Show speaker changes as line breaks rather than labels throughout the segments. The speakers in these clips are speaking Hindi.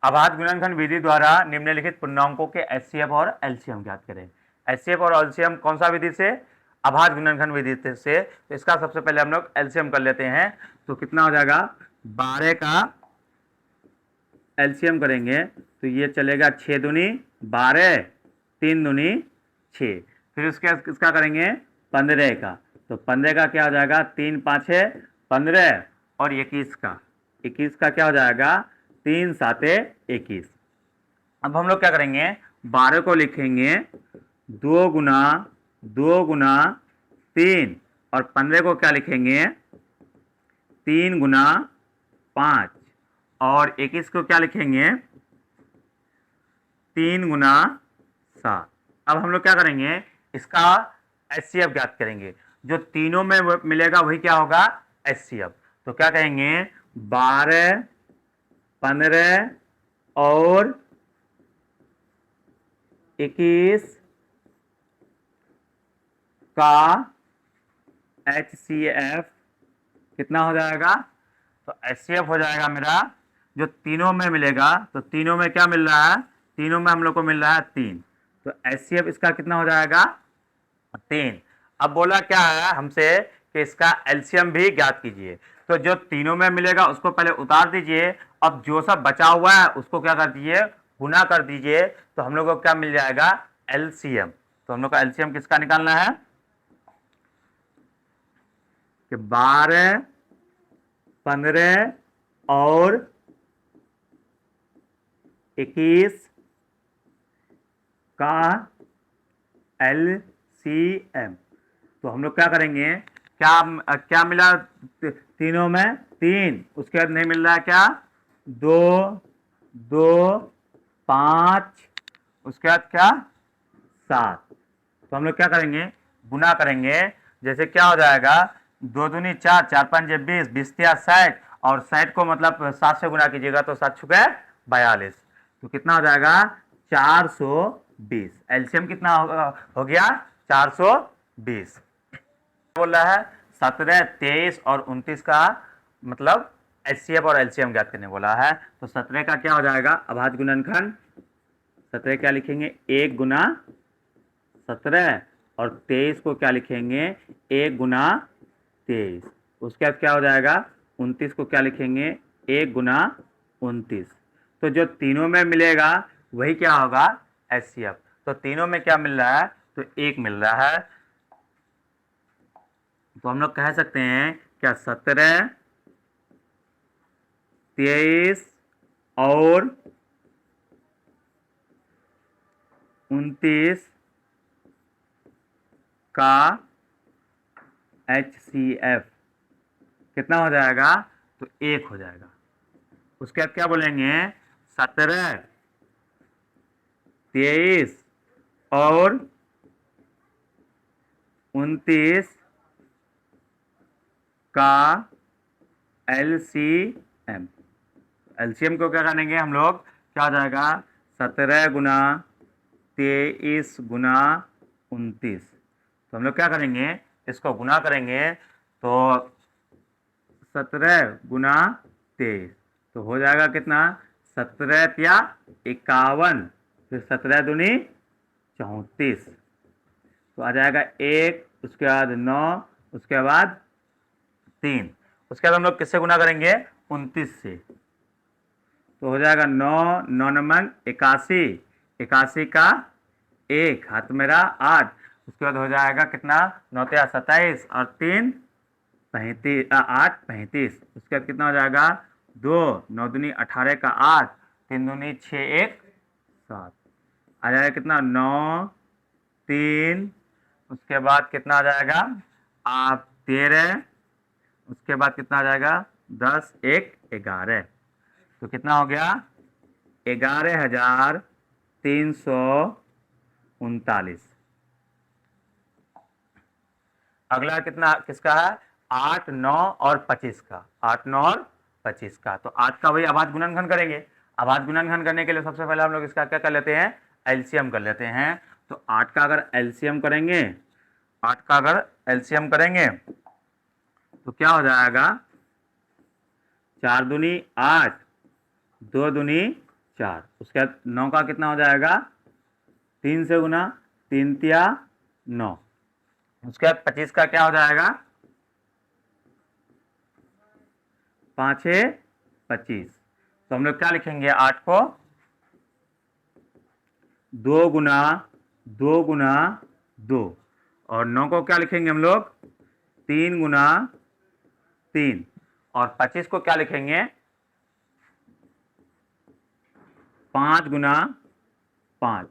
अभाज्य गुणनखंड विधि द्वारा निम्नलिखित पूर्णांकों के एचसीएफ और एलसीएम ज्ञात करें। एचसीएफ और एलसीएम कौन सा विधि से? अभाज्य गुणनखंड विधि से। तो इसका सबसे पहले हम लोग एलसीएम कर लेते हैं। तो कितना हो जाएगा? 12 का एलसीएम करेंगे तो ये चलेगा 6 दूनी 12, 3 दूनी 6। फिर उसके इसका करेंगे 15 का, तो 15 का क्या हो जाएगा? 3 5 15, और 21 का, 21 का क्या हो जाएगा? 3 7 21। अब हम लोग क्या करेंगे? 12 को लिखेंगे 2 गुना 2 गुना 3, और 15 को क्या लिखेंगे? 3 गुना 5, और 21 को क्या लिखेंगे? 3 गुना 7। अब हम लोग क्या करेंगे? इसका एचसीएफ ज्ञात करेंगे। जो तीनों में मिलेगा वही क्या होगा? एचसीएफ। तो क्या कहेंगे? 12, 15 और 21 का एचसीएफ कितना हो जाएगा? तो एचसीएफ हो जाएगा मेरा, जो तीनों में मिलेगा, तो तीनों में क्या मिल रहा है? तीनों में हम लोग को मिल रहा है 3। तो एचसीएफ इसका कितना हो जाएगा? 3। अब बोला क्या है हमसे कि इसका एलसीएम भी ज्ञात कीजिए। तो जो तीनों में मिलेगा उसको पहले उतार दीजिए, अब जो सब बचा हुआ है उसको क्या कर दीजिए? गुना कर दीजिए। तो हम लोग को क्या मिल जाएगा? एलसीएम। तो हम लोग का एलसीएम किसका निकालना है? कि 12, 15 और 21 का एलसीएम। तो हम लोग क्या करेंगे? क्या क्या मिला तीनों में? 3। उसके बाद नहीं मिल रहा है क्या? 2 2 5, उसके बाद क्या? 7। तो हम लोग क्या करेंगे? गुना करेंगे। जैसे क्या हो जाएगा? 2 दूनी 4, 4 5 20, 20 60, और 60 को मतलब 7 से गुना कीजिएगा तो 7 छुके 42। तो कितना हो जाएगा? 420। एलसीएम कितना हो गया? 420। बोल रहा है 17, 23 और 29 का मतलब एचसीएफ और एलसीएम ज्ञात करने बोला है। तो 17 का क्या हो जाएगा? अभाज्य गुणनखंड 17 क्या लिखेंगे? 1 गुना 17, और 23 को क्या लिखेंगे? 1 गुना 23। उसके बाद क्या हो जाएगा? 29 को क्या लिखेंगे? 1 गुना 29। तो जो तीनों में मिलेगा वही क्या होगा? एचसीएफ। तो तीनों में क्या मिल रहा है? तो 1 मिल रहा है। तो हम लोग कह सकते हैं क्या? 17, 23 और 29 का HCF कितना हो जाएगा? तो 1 हो जाएगा। उसके बाद क्या बोलेंगे? 17, 23 और 29 का LCM। एलसीएम को क्या करेंगे हम लोग? क्या हो जाएगा? 17 गुना 23 गुना 29। तो हम लोग क्या करेंगे? इसको गुना करेंगे तो 17 गुना 23, तो हो जाएगा कितना? 17 या 51, फिर 17 दूनी 34, तो आ जाएगा 1, उसके बाद 9, उसके बाद 3। उसके बाद हम लोग किससे गुना करेंगे? 29 से। तो हो जाएगा 9 9 नमन 81, 81 का 1 हाथ मेरा 8। उसके बाद हो जाएगा कितना? 9 या 27 और 3 35, 8 35। उसके बाद कितना हो जाएगा? 2 9 दूनी 18 का 8, 3 दूनी 6 1 7। आ जाएगा कितना? 9 3। उसके बाद कितना आ जाएगा? आप 13। उसके बाद कितना आ जाएगा? 10 1 11। तो कितना हो गया? 11,339। अगला कितना किसका है? 8 9 और 25 का। 8 9 और 25 का। तो 8 का वही अभाज्य गुणनखंड करेंगे। अभाज्य गुणनखंड करने के लिए सबसे पहले हम लोग इसका क्या कर लेते हैं? एलसीएम कर लेते हैं। तो 8 का अगर एलसीएम करेंगे, 8 का अगर एलसीएम करेंगे तो क्या हो जाएगा? 4 दूनी 8, 2 दूनी 4, उसके बाद 9 का कितना हो जाएगा, 3 से गुना, 3 तिया 9, उसके बाद 25 का क्या हो जाएगा, 5 25। तो हम लोग क्या लिखेंगे, 8 को 2 गुना 2 गुना 2, और 9 को क्या लिखेंगे हम लोग, 3 गुना 3, और 25 को क्या लिखेंगे, 5 गुना 5।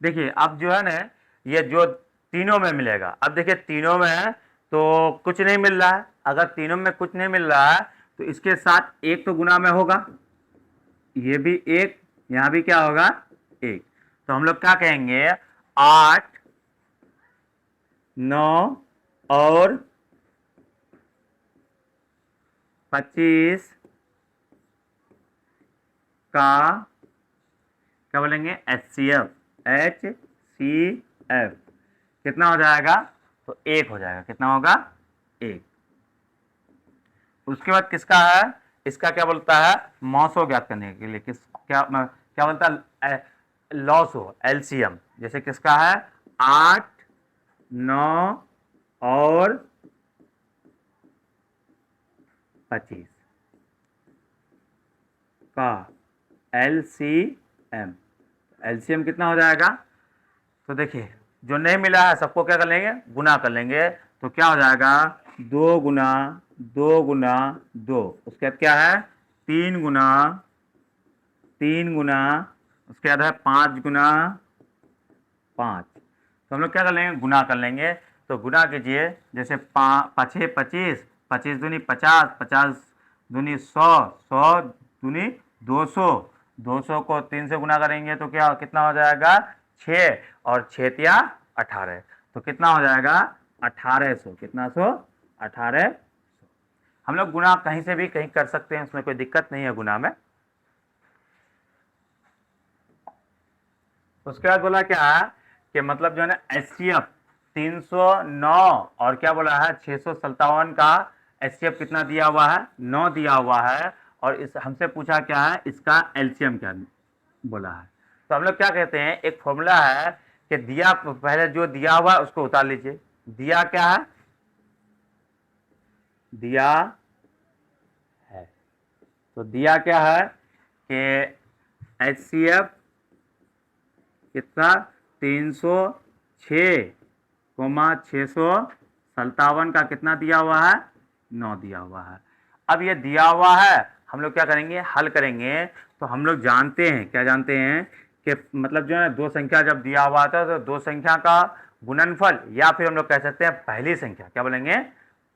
देखिए अब जो है ना, ये जो तीनों में मिलेगा, अब देखिए तीनों में है तो कुछ नहीं मिल रहा है, अगर तीनों में कुछ नहीं मिल रहा है तो इसके साथ एक तो गुना में होगा, ये भी एक, यहां भी क्या होगा, एक। तो हम लोग क्या कहेंगे, 8 9 और 25 का क्या बोलेंगे, HCF, HCF कितना हो जाएगा, तो 1 हो जाएगा, कितना होगा, 1। उसके बाद किसका है, इसका क्या बोलता है, मॉसो ज्ञात करने के लिए क्या क्या बोलता है, लॉसो, LCM। जैसे किसका है, 8 9 और 25 का LCM कितना हो जाएगा, तो देखिए जो नहीं मिला है सबको क्या कर लेंगे, गुना कर लेंगे, तो क्या हो जाएगा, 2 गुना 2 गुना 2, उसके बाद क्या है, 3 गुना 3 गुना, उसके बाद है 5 गुना 5। तो हम लोग क्या कर लेंगे, गुना कर लेंगे, तो गुना कीजिए, जैसे 5 25, 25 दूनी 50, 50 दूनी 100, 100 दूनी 200, 200 को 3 से गुना करेंगे तो क्या कितना हो जाएगा, 6, और 6 तिया 18, तो कितना हो जाएगा, 1800, कितना 1800। हम लोग गुना कहीं से भी कहीं कर सकते हैं, उसमें कोई दिक्कत नहीं है गुना में। उसके बाद बोला क्या है कि मतलब जो है ना, HCF 309 और क्या बोला है, 657 का HCF कितना दिया हुआ है, 9 दिया हुआ है, और इस हमसे पूछा क्या है, इसका LCM क्या बोला है। तो हम लोग क्या कहते हैं, एक फॉर्मूला है कि दिया, पहले जो दिया हुआ है उसको उतार लीजिए, दिया क्या है, दिया है, तो दिया क्या है कि HCF कितना, 306, 657 का कितना दिया हुआ है, 9 दिया हुआ है। अब ये दिया हुआ है, हम लोग क्या करेंगे, हल करेंगे, तो हम लोग जानते हैं, क्या जानते हैं कि मतलब जो है दो संख्या जब दिया हुआ था तो दो संख्या का गुणनफल, या फिर हम लोग कह सकते हैं पहली संख्या, क्या बोलेंगे,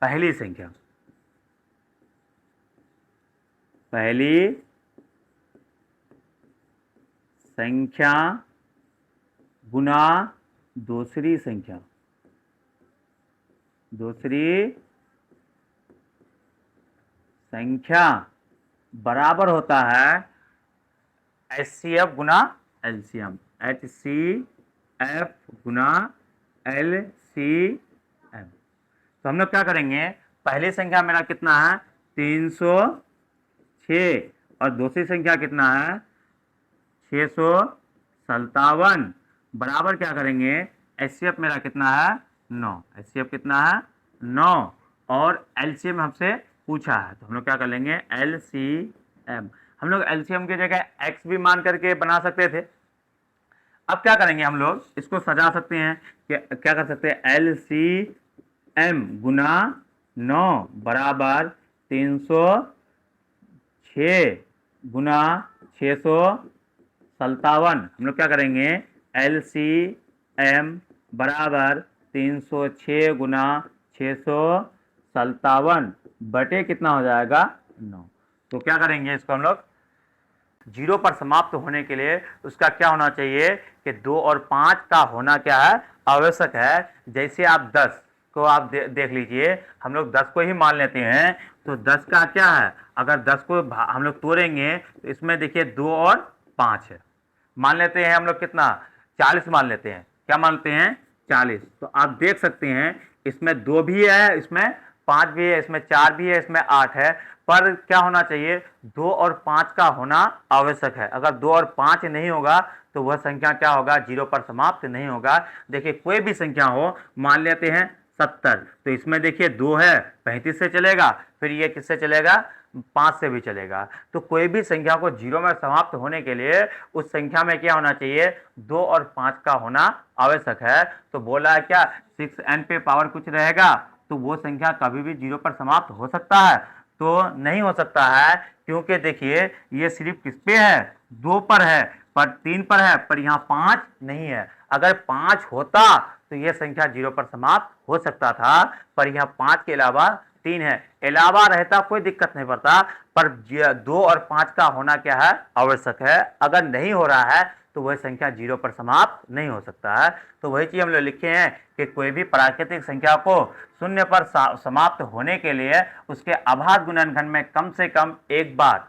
पहली संख्या, पहली संख्या गुना दूसरी संख्या, दूसरी संख्या बराबर होता है HCF गुना LCM, HCF गुना LCM। तो हम लोग क्या करेंगे, पहली संख्या मेरा कितना है, 306, और दूसरी संख्या कितना है, 657, बराबर क्या करेंगे, HCF मेरा कितना है, 9, HCF कितना है, 9, और LCM हमसे पूछा है, तो हम लोग क्या कर लेंगे, LCM। हम लोग LCM की जगह x भी मान करके बना सकते थे। अब क्या करेंगे, हम लोग इसको सजा सकते हैं, क्या कर सकते हैं, LCM गुना 9 बराबर 306 गुना 657। हम लोग क्या करेंगे, LCM बराबर 306 गुना 657 बटे कितना हो जाएगा, 9। तो क्या करेंगे, इसको हम लोग 0 पर समाप्त होने के लिए उसका क्या होना चाहिए कि 2 और 5 का होना क्या है, आवश्यक है। जैसे आप 10 को आप देख लीजिए, हम लोग 10 को ही मान लेते हैं, तो 10 का क्या है, अगर 10 को हम लोग तोड़ेंगे तो इसमें देखिए 2 और 5 है, मान लेते हैं हम लोग कितना, 40 मान लेते हैं, क्या मानते हैं, 40। तो आप देख सकते हैं इसमें 2 भी है, इसमें 5 भी है, इसमें 4 भी है, इसमें 8 है, पर क्या होना चाहिए, 2 और 5 का होना आवश्यक है। अगर 2 और 5 नहीं होगा तो वह संख्या क्या होगा, 0 पर समाप्त नहीं होगा। देखिए कोई भी संख्या हो, मान लेते हैं 70, तो इसमें देखिए 2 है, 35 से चलेगा, फिर ये किससे चलेगा, 5 से भी चलेगा। तो कोई भी संख्या को 0 में समाप्त होने के लिए उस संख्या में क्या होना चाहिए, 2 और 5 का होना आवश्यक है। तो बोला है क्या, 6n पे पावर कुछ रहेगा तो वो संख्या कभी भी 0 पर समाप्त हो सकता है, तो नहीं हो सकता है, क्योंकि देखिए ये सिर्फ किस पे है, 2 पर है, पर 3 पर है, पर यहाँ 5 नहीं है। अगर 5 होता तो यह संख्या 0 पर समाप्त हो सकता था, पर यहाँ 5 के अलावा 3 है। अलावा रहता कोई दिक्कत नहीं पड़ता, पर 2 और 5 का होना क्या है, आवश्यक है। अगर नहीं हो रहा है तो वह संख्या 0 पर समाप्त नहीं हो सकता है। तो वही चीज हम लोग लिखे हैं कि कोई भी प्राकृतिक संख्या को 0 पर समाप्त होने के लिए उसके अभाज्य गुणनखंड में कम से कम एक बार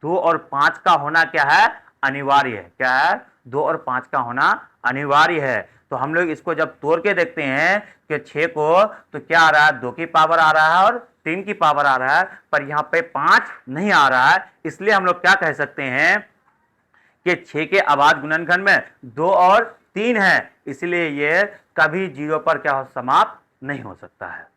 2 और 5 का होना क्या है, अनिवार्य है। क्या है, 2 और 5 का होना अनिवार्य है। तो हम लोग इसको जब तोड़ के देखते हैं कि 6 को, तो क्या आ रहा है, 2 की पावर आ रहा है और 3 की पावर आ रहा है, पर यहाँ पे 5 नहीं आ रहा है। इसलिए हम लोग क्या कह सकते हैं कि 6 के अभाज्य गुणनखंड में 2 और 3 है, इसलिए ये कभी 0 पर क्या हो, समाप्त नहीं हो सकता है।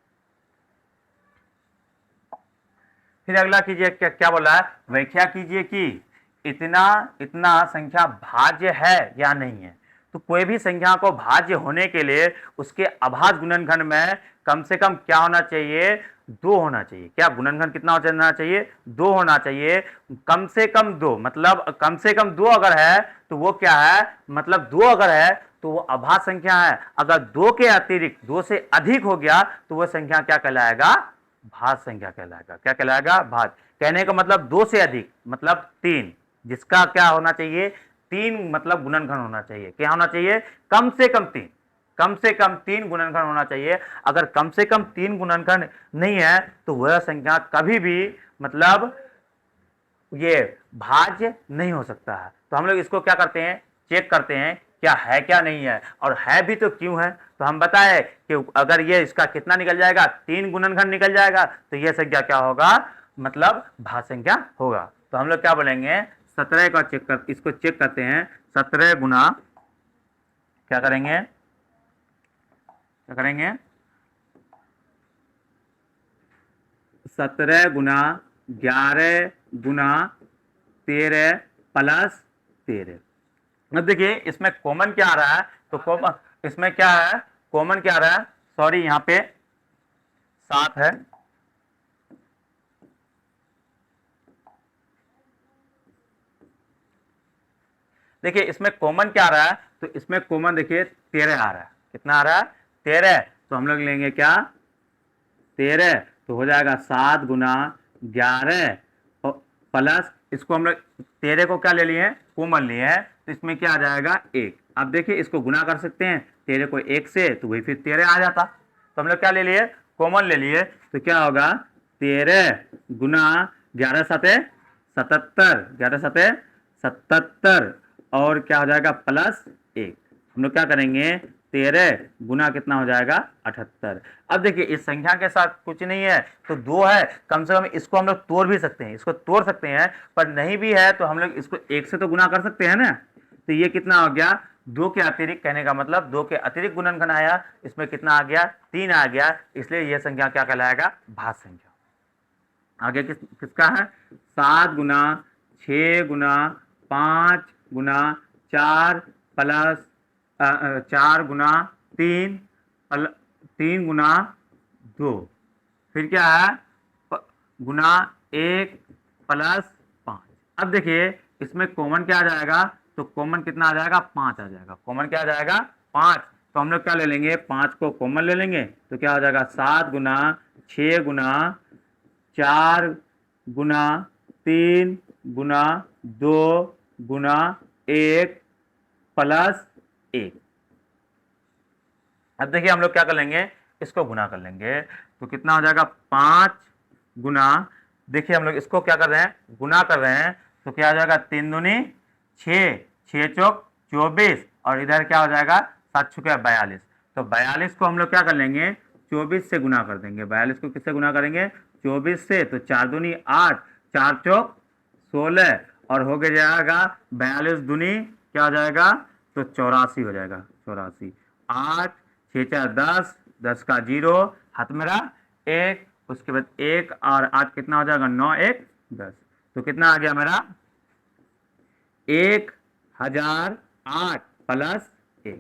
फिर अगला कीजिए, क्या क्या बोला है, व्याख्या कीजिए कि इतना संख्या भाज्य है या नहीं है। तो कोई भी संख्या को भाज्य होने के लिए उसके अभाज्य गुणनखंड में कम से कम क्या होना चाहिए, 2 होना चाहिए। क्या गुणनखंड कितना होना चाहिए, 2 होना चाहिए। कम से कम 2 मतलब कम से कम 2 अगर है तो वो क्या है, मतलब 2 अगर है तो वो अभाज्य संख्या है। अगर 2 के अतिरिक्त 2 से अधिक हो गया तो वह संख्या क्या कहलाएगा, भाज्य संख्या कहलाएगा। क्या कहलाएगा, भाज्य। कहने का मतलब 2 से अधिक मतलब 3, जिसका क्या होना चाहिए, 3 मतलब गुणनखंड होना चाहिए। क्या होना चाहिए, कम से कम 3, कम से कम 3 गुणनखंड होना चाहिए। अगर कम से कम 3 गुणनखंड नहीं है तो वह संख्या कभी भी मतलब ये भाज्य नहीं हो सकता है। तो हम लोग इसको क्या करते हैं, चेक करते हैं क्या है क्या नहीं है, और है भी तो क्यों है। तो हम बताए कि अगर ये इसका कितना निकल जाएगा, 3 गुणनखंड निकल जाएगा, तो यह संख्या क्या होगा, मतलब भाज्य संख्या होगा। तो हम लोग क्या बोलेंगे, 17 का इसको चेक करते हैं। 17 गुना क्या करेंगे, 17 गुना 11 गुना 13 प्लस 13। अब देखिए इसमें कॉमन क्या आ रहा है, तो कॉमन इसमें क्या है, कॉमन क्या आ रहा है, सॉरी यहाँ पे 7 है। देखिए इसमें कॉमन क्या आ रहा है, तो इसमें कॉमन देखिए 13 आ रहा है। कितना आ रहा है, 13। तो हम लोग लेंगे क्या, 13, तो हो जाएगा 7 गुना 11 प्लस, इसको हम लोग 13 को क्या ले लिए हैं, कॉमन लिए हैं, तो इसमें क्या आ जाएगा 1। अब देखिए इसको गुना कर सकते हैं 13 को 1 से, तो वही फिर 13 आ जाता। तो हम लोग क्या ले लिए, कॉमन ले लिए, तो क्या होगा 13 गुना 11 सते 77, 11 सते 77, और क्या हो जाएगा प्लस 1। हम लोग क्या करेंगे, 13 गुना कितना हो जाएगा 78। अब देखिए इस संख्या के साथ कुछ नहीं है तो 2 है, कम से कम इसको हम लोग तोड़ भी सकते हैं, इसको तोड़ सकते हैं, पर नहीं भी है तो हम लोग इसको 1 से तो गुना कर सकते हैं ना। तो ये कितना हो गया, 2 के अतिरिक्त, कहने का मतलब 2 के अतिरिक्त गुणनखंड आया, इसमें कितना आ गया, 3 आ गया, इसलिए यह संख्या क्या कहलाएगा, भाज्य संख्या। आगे किसका है, 7 गुना 6 गुना 5 गुना 4 प्लस 4 गुना 3 गुना 2, फिर क्या है, गुना 1 प्लस 5। अब देखिए इसमें कॉमन क्या आ जाएगा, तो कॉमन कितना आ जाएगा, 5 आ जाएगा। कॉमन क्या आ जाएगा, 5। तो हम लोग क्या ले लेंगे, 5 को कॉमन ले लेंगे, तो क्या हो जाएगा 7 गुना 6 गुना 4 गुना 3 गुना 2 गुना 1 प्लस 1। अब देखिए हम लोग क्या कर लेंगे, इसको गुना कर लेंगे, तो कितना हो जाएगा 5 गुना, देखिए हम लोग इसको क्या कर रहे हैं, गुना कर रहे हैं, तो क्या हो जाएगा 3 दूनी 6, 6 चौक 24, और इधर क्या हो जाएगा 7 छुके 42। तो 42 को हम लोग क्या कर लेंगे, 24 से गुना कर देंगे। 42 को किससे गुना करेंगे, 24 से, तो 4 दूनी 8, 4 चौक 16 और हो गया जाएगा 42 दूनी क्या हो जाएगा, तो 84 हो जाएगा, 84। 8 6 4 10, 10 का 0 हाथ मेरा 1, उसके बाद 1 और 8 कितना हो जाएगा, 9 1 10। तो कितना आ गया मेरा 1008 प्लस 1।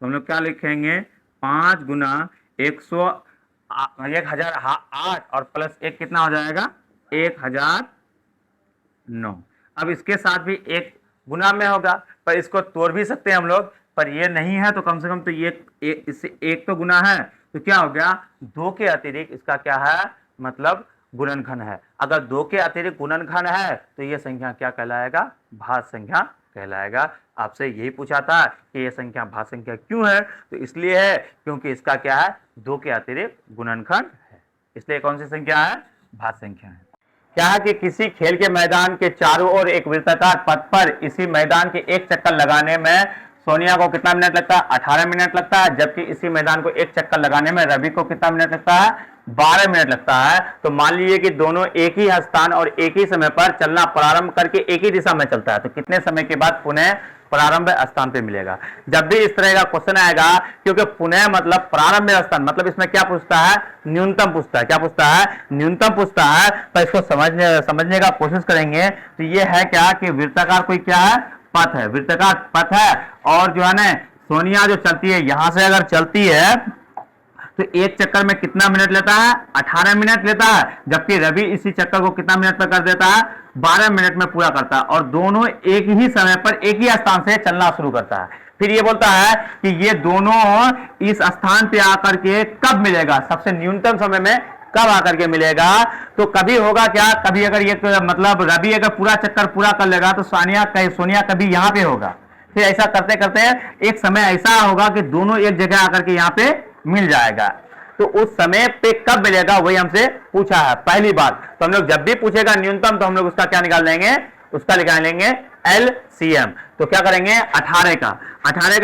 तो हम लोग क्या लिखेंगे, 5 गुना 1008 और प्लस 1 कितना हो जाएगा 1009। अब इसके साथ भी एक गुना में होगा, पर इसको तोड़ भी सकते हैं हम लोग, पर ये नहीं है तो कम से कम तो ये इससे एक तो गुना है, तो क्या हो गया 2 के अतिरिक्त इसका क्या है, मतलब गुणनखंड है। अगर 2 के अतिरिक्त गुणनखंड है तो ये संख्या क्या कहलाएगा, भाज्य संख्या कहलाएगा। आपसे यही पूछा था कि ये संख्या भाज्य संख्या क्यों है, तो इसलिए है क्योंकि इसका क्या है 2 के अतिरिक्त गुणनखंड है, इसलिए कौन सी संख्या है, भाज्य संख्या है। क्या है कि किसी खेल के मैदान के चारों ओर एक वृत्ताकार पथ पर इसी मैदान के एक चक्कर लगाने में सोनिया को कितना मिनट लगता है, 18 मिनट लगता है, जबकि इसी मैदान को एक चक्कर लगाने में रवि को कितना मिनट लगता है, 12 मिनट लगता है। तो मान लीजिए कि दोनों एक ही स्थान और एक ही समय पर चलना प्रारंभ करके एक ही दिशा में चलता है, तो कितने समय के बाद पुनः प्रारंभ स्थान पे मिलेगा। जब भी इस तरह का क्वेश्चन आएगा, क्योंकि पुनः मतलब प्रारंभ स्थान, मतलब इसमें क्या पूछता है, न्यूनतम पूछता है। क्या पूछता है, न्यूनतम पूछता है। तो इसको समझने का कोशिश करेंगे। तो ये है क्या कि वृत्ताकार कोई क्या है, पथ है, वृत्ताकार पथ है। और जो है ना सोनिया जो चलती है, यहां से अगर चलती है तो एक चक्कर में कितना मिनट लेता है, 18 मिनट लेता है, जबकि रवि इसी चक्कर को कितना मिनट पर कर देता है, 12 मिनट में पूरा करता है। और दोनों एक ही समय पर एक ही स्थान से चलना शुरू करता है। फिर ये बोलता है कि ये दोनों इस स्थान पे आकर के कब मिलेगा, सबसे न्यूनतम समय में कब आकर के मिलेगा। तो कभी होगा क्या, कभी अगर ये मतलब रवि अगर पूरा चक्कर पूरा कर लेगा तो सोनिया कभी यहाँ पे होगा। फिर ऐसा करते करते एक समय ऐसा होगा कि दोनों एक जगह आकर के यहाँ पे मिल जाएगा। तो उस समय पे कब मिलेगा वही हमसे पूछा है पहली बात। तो हम लोग जब भी पूछेगा न्यूनतम तो हम लोग उसका क्या निकाल लेंगे, उसका निकाल लेंगे LCM। तो क्या करेंगे 18 का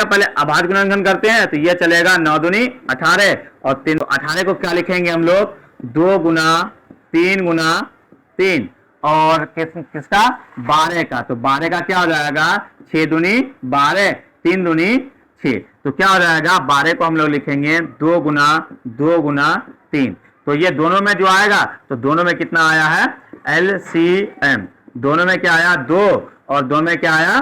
पहले अभाज्य गुणनखंड करते हैं। तो ये चलेगा 9 दूनी 18 और 3। तो 18 को क्या लिखेंगे हम लोग, 2 गुना 3 गुना 3 और किसका 12 का। तो 12 का क्या हो जाएगा 6 दूनी 12 3 दूनी 6। तो क्या हो जाएगा 12 को हम लोग लिखेंगे 2 गुना 3। तो ये दोनों में जो आएगा तो दोनों में कितना आया है LCM। दोनों में क्या आया 2 और दोनों में क्या आया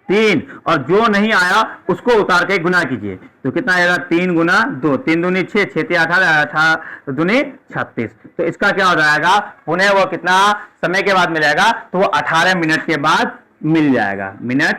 3 और जो नहीं आया उसको उतार के गुना कीजिए। तो कितना आएगा 3 गुना 2, 3 दूनी 6, 6 3 18, 18 दूनी 36। तो इसका क्या हो जाएगा पुनः वो कितना समय के बाद मिलेगा, तो वो 18 मिनट के बाद मिल जाएगा, मिनट